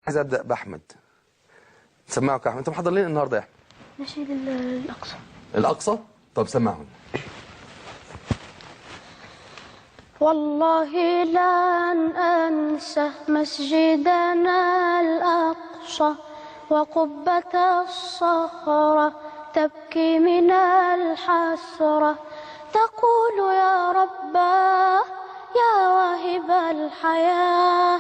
عايز ابدا باحمد. سمعك يا احمد. انت محضر لنا النهارده يا احمد؟ نشيد الاقصى. الاقصى؟ طب سمعهم. والله لن انسى مسجدنا الاقصى وقبة الصخرة تبكي من الحسرة تقول يا رباه يا واهب الحياة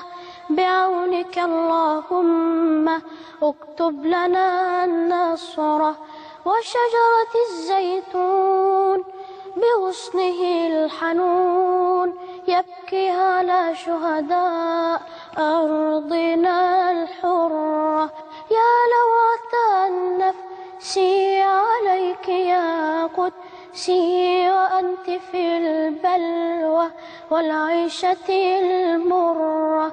بعونك اللهم اكتب لنا النصر. وشجرة الزيتون بغصنه الحنون يبكي على شهداء أرضنا الحرة. يا لوعة النفس عليك يا قدسي وأنت في البلوى والعيشة المرة.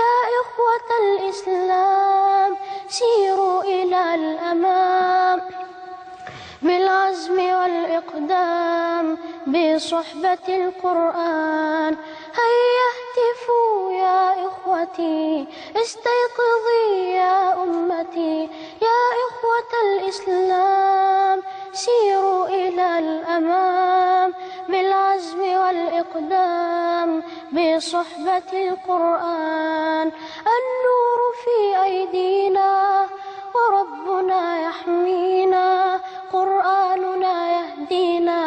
يا إخوة الإسلام سيروا إلى الأمام بالعزم والإقدام بصحبة القرآن. هيا اهتفوا يا إخوتي استيقظي يا أمتي. يا إخوة الإسلام سيروا إلى الأمام بالعزم والإقدام بصحبة القرآن. النور في أيدينا وربنا يحمينا قرآننا يهدينا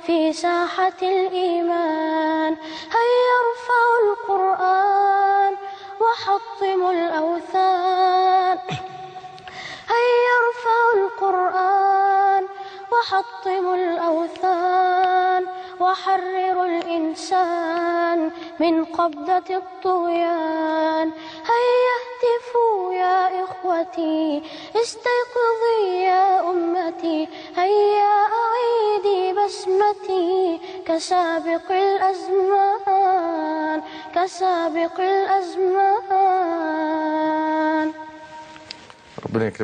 في ساحة الإيمان. هيا ارفعوا القرآن وحطموا الأوثان. هيا ارفعوا القرآن وحطموا الأوثان وحرروا الإنسان من قبضة الطغيان. هيا اهتفوا يا إخوتي استيقظي يا أمتي. هيا أعيدي بسمتي كسابق الأزمان كسابق الأزمان. ربنا يكرمك.